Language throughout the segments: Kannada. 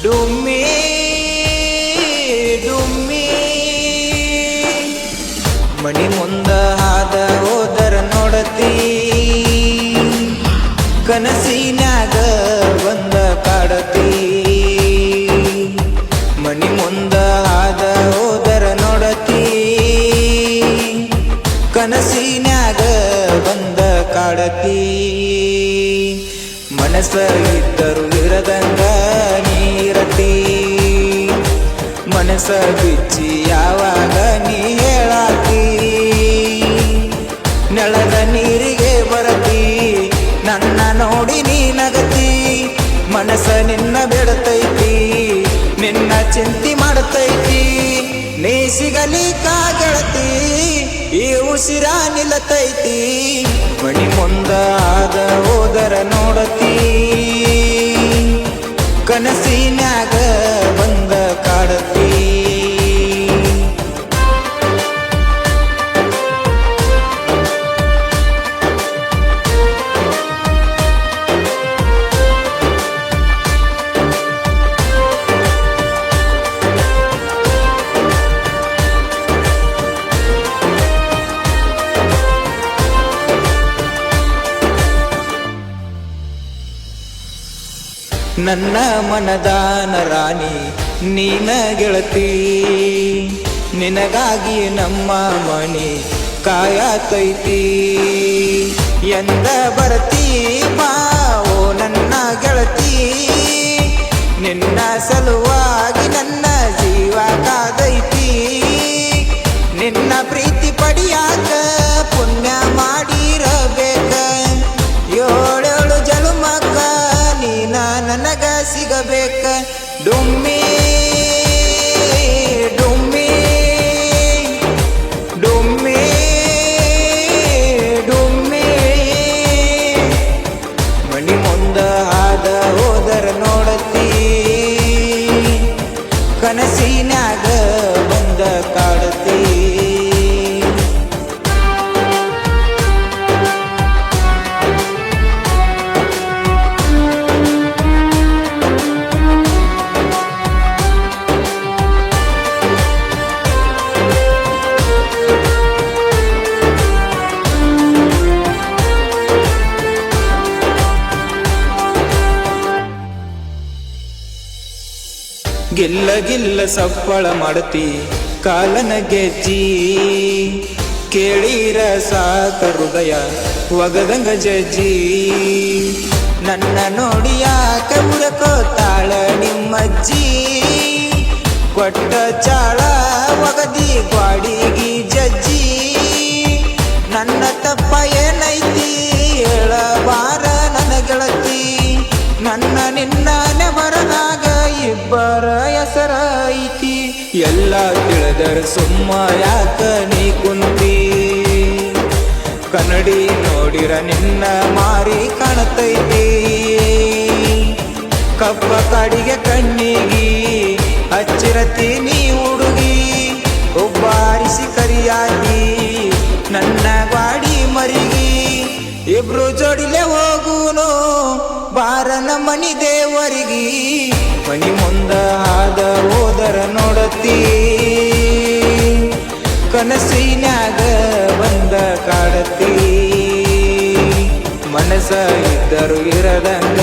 ಡುಮ್ಮಿ ಡುಮ್ಮಿ ಮಣಿ ಮುಂದ ಹಾದ ಹೋದರ ನೋಡತಿ ಕನಸಿನ್ಯಾಗ ಬಂದ ಕಾಡತಿ ಮಣಿ ಮುಂದ ಹಾದ ಹೋದರ ನೋಡತಿ ಕನಸಿನ್ಯಾಗ ಬಂದ ಕಾಡತಿ ಮನಸ್ಸ ಇದ್ದರು ಇರದಂಗ ನೀರತಿ ಮನಸ್ಸ ಬಿಚ್ಚಿ ಯಾವಾಗ ನೀ ಹೇಳಾತಿ ನೆಲದ ನೀರಿಗೆ ಬರತಿ ನನ್ನ ನೋಡಿ ನೀ ನಗತಿ ಮನಸ್ಸ ನಿನ್ನ ಬಿಡತೈತಿ ನಿನ್ನ ಚಿಂತೆ ಮಾಡತೈತಿ ನೀ ಸಿಗಲಿಕ್ಕ ಗೆಳತಿ ಈ ಉಸಿರ ನಿಲ್ಲತೈತಿ ಮಣಿ ಮುಂದ ಆದ ಹೋದರ ನೋಡತಿ ಕನಸಿನ್ಯಾಗ ಬಂದ ಕಾಡತಿ ನನ್ನ ಮನದಾನ ರಾಣಿ ನೀನ ಗೆಳತಿ ನಿನಗಾಗಿ ನಮ್ಮ ಮಣಿ ಕಾಯತೈತಿ ಎಂದ ಬರತಿ ಮಾವೋ ನನ್ನ ಗೆಳತಿ ನಿನ್ನ ಸಲುವಾಗಿ ನನ್ನ ಜೀವ ಕಾದೈತಿ ನಿನ್ನ ಪ್ರೀತಿ ಪಡಿಯಾಕ ಪುಣ್ಯ ಮಾಡಿರಬೇಕ ಏಳೇಳು ಜನ್ಮಕ್ಕ ನೀನ ನನಗ ಸಿಗಬೇಕ ಡುಮ್ಮಿ ಡುಮ್ಮಿ ಡುಮ್ಮಿ ಡುಮ್ಮಿ ಮಣಿ ಮುಂದ ಆದ ಹೋದರ ನೋಡತಿ ಕನಸಿನ್ಯಾಗ ಬಂದ ಕಾಡತಿ ಗಿಲ್ಲ ಗಿಲ್ಲ ಸಪ್ಪಳ ಮಾಡತಿ ಕಾಲನ ಗೆಜ್ಜಿ ಕೇಳಿರ ಸಾಕ ಹೃದಯ ಒಗದಂಗ ಜಜ್ಜಿ ನನ್ನ ನೋಡಿ ಯಾಕ ಉರಕೋತಾಳ ನಿಮ್ಮಜ್ಜಿ ಕೊಟ್ಟ ಚಾಳ ಒಗದಿ ಗ್ವಾಡಿಗಿ ಜಜ್ಜಿ ನನ್ನ ತಪ್ಪ ಏನೈತಿ ಹೇಳಬಾರ ನನ್ನ ಗೆಳತಿ ನನ್ನ ನಿನ್ನ ನೆಮರನಾಗ ಇಬ್ಬರ ಹೆಸರ ಐತಿ ಎಲ್ಲ ತಿಳಿದರ ಸುಮ್ಮ ಯಾಕ ನೀ ಕುಂತಿ ಕನ್ನಡಿ ನೋಡಿರ ನಿನ್ನ ಮಾರಿ ಕಾಣತೈತಿ ಕಪ್ಪ ಕಾಡಿಗೆ ಕಣ್ಣಿಗಿ ಹಚ್ಚಿರತಿ ನೀ ಹುಡುಗಿ ಒಬ್ಬಾರಿಸಿ ಕರಿಯಾಗಿ ನನ್ನ ಗಾಡಿ ಮರಿಗಿ ಇಬ್ರು ಜೋಡಿಲೆ ಹೋಗುನು ಬಾರನ ಮನಿ ದೇವರಿಗಿ ಮನಿ ಮುಂದ ಆದ ಹೋದರ ನೋಡತಿ ಕನಸಿನ್ಯಾಗ ಬಂದ ಕಾಡತಿ ಮನಸ್ಸ ಇದ್ದರು ಇರದಂಗ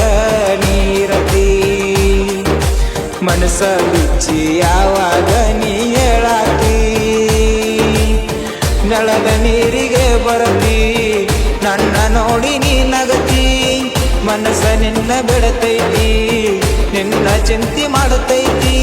ನೀರತಿ ಮನಸ್ಸ ಬಿಚ್ಚಿ ಯಾವಾಗ ನೀ ಹೇಳಾತಿ ನೆಲದ ನೀರಿಗೆ ಬರತಿ ನನ್ನ ನೋಡಿ ನೀ ನಗತಿ ಮನಸ್ಸ ನಿನ್ನ ಬಿಡತೈತಿ ನಿನ್ನ ಚಿಂತೆ ಮಾಡತೈತಿ